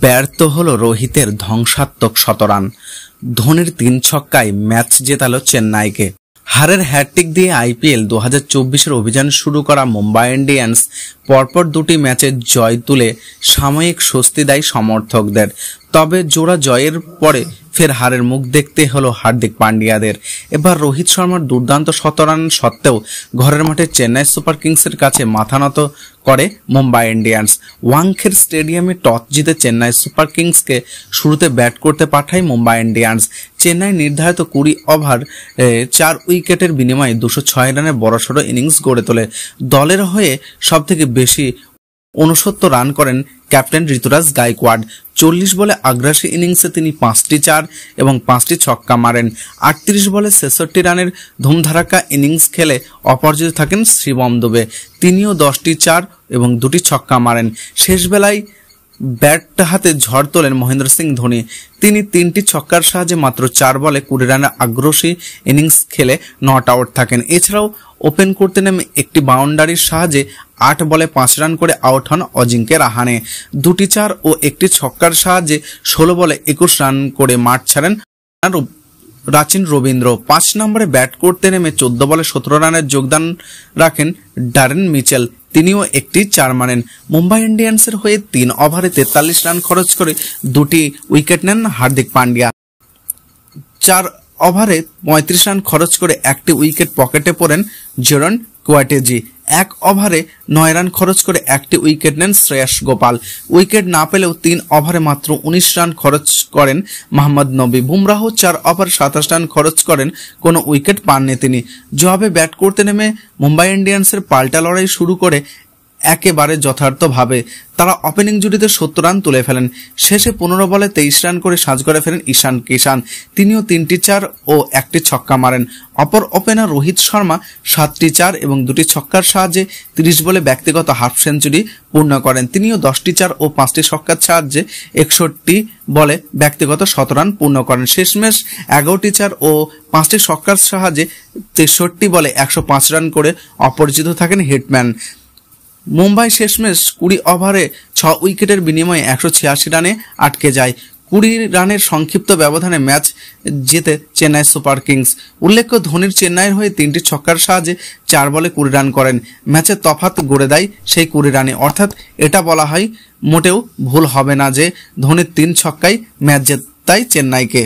ব্যর্থ হলো রোহিতের ধ্বংসাত্মক শতরান। ধোনির 3 ছক্কায় ম্যাচ জেতালো চেন্নাইকে। হারের হ্যাটট্রিক দিয়ে আইপিএল 2024-এর অভিযান শুরু করা মুম্বাই ইন্ডিয়ান্স পরপর 2টি ম্যাচের জয় তুলে সাময়িক স্বস্তি দেয় সমর্থকদের। তবে জোড়া জয়ের পরে ফের হারের মুখ দেখতে হলো হার্দিক পান্ডিয়াদের। এবার রোহিত শর্মার দুর্দান্ত শতরান সত্ত্বেও ঘরের মাঠে চেন্নাই সুপার কিংসের কাছে মাথা নত করে মুম্বাই ইন্ডিয়ান্স। ওয়াংখেড়ে স্টেডিয়ামে টস জিতে চেন্নাই সুপার কিংসকে শুরুতে ব্যাট করতে পাঠায় মুম্বাই ইন্ডিয়ান্স। চেন্নাই নির্ধারিত 20 ওভার 4 উইকেটের বিনিময়ে 206 রানের বড়সড় ইনিংস গড়ে তোলে। দলের হয়ে সবথেকে বেশি 69 রান করেন ক্যাপ্টেন ঋতুরাজ গায়কোয়াড়। 40 বলে আগ্রাসী ইনিংসে তিনি 5টি 4 এবং 5টি ছক্কা মারেন। 38 বলে 66 রানের ধুমধারাক্কা ইনিংস খেলে অপরাজিত থাকেন শিবম দুবে। তিনিও 10টি 4 এবং 2টি ছক্কা মারেন। শেষ বেলায় ব্যাট হাতে ঝড় তোলেন মহেন্দ্র সিং ধোনি। তিনি 3টি ছক্কার সাহায্যে মাত্র 4 বলে 20 রানের আগ্রাসী ইনিংস খেলে নট আউট থাকেন। এছাড়াও ওপেন করতে নেমে একটি বাউন্ডারির সাহায্যে 8 বলে 5 রান করে আউট হন অজিঙ্ক্য রাহানে। 2টি 4 ও একটি ছক্কার সাহায্যে 16 বলে 21 রান করে মাঠ ছাড়েন রাচিন রবীন্দ্র। 5 নম্বরে ব্যাট করতে নেমে 14 বলে 17 রানের যোগদান রাখেন ডারেন মিচেল। তিনিও একটি 4 মারেন। মুম্বাই ইন্ডিয়ান্সের হয়ে 3 ওভারে 43 রান খরচ করে 2টি উইকেট নেন হার্দিক পান্ডিয়া। 4 ওভারে 35 রান খরচ করে 1টি উইকেট পকেটে পড়েন জেরন কোয়াটেজি। 1 ওভারে 9 রান খরচ করে 1টি উইকেট নেন শ্রেয়াস গোপাল। উইকেট না পেলেও 3 ওভারে মাত্র 19 রান খরচ করেন মোহাম্মদ নবী। বুমরাহ 4 ওভারে 27 রান খরচ করেন, কোনো উইকেট পাননি তিনি। জবাবে ব্যাট করতে নেমে মুম্বাই ইন্ডিয়ান্সের পাল্টা লড়াই শুরু করে একেবারে যথার্থভাবে তারা ওপেনিং জুটিতে 70 রান তুলে ফেলেন। শেষে 15 বলে 23 রান করে সাজ করে ফেলেন ঈশান কিষান। তিনিও 3টি 4 ও 1টি ছক্কা মারেন। অপর ওপেনার রোহিত শর্মা 7টি 4 এবং 2টি ছক্কার সাহায্যে 30 বলে ব্যক্তিগত হাফ সেঞ্চুরি পূর্ণ করেন। তিনিও 10টি 4 ও 5টি ছক্কার সাহায্যে 61 বলে ব্যক্তিগত 100 রান পূর্ণ করেন। শেষমেশ 11টি 4 ও 5টি ছক্কার সাহায্যে 63 বলে 105 রান করে অপরাজিত থাকেন হিটম্যান। মুম্বাই শেষমেশ 20 ওভারে 6 উইকেটের বিনিময়ে 186 রানে আটকে যায়। 20 রানের সংক্ষিপ্ত ব্যবধানে ম্যাচ জেতে চেন্নাই সুপার কিংস। উল্লেখ্য, ধোনির চেন্নাইয়ের হয়ে 3টি ছক্কার সাহায্যে 4 বলে 20 রান করেন। ম্যাচের তফাৎ গড়ে দেয় সেই 20 রানে। অর্থাৎ এটা বলা হয় মোটেও ভুল হবে না যে ধোনির 3 ছক্কায় ম্যাচ জেতায় চেন্নাইকে।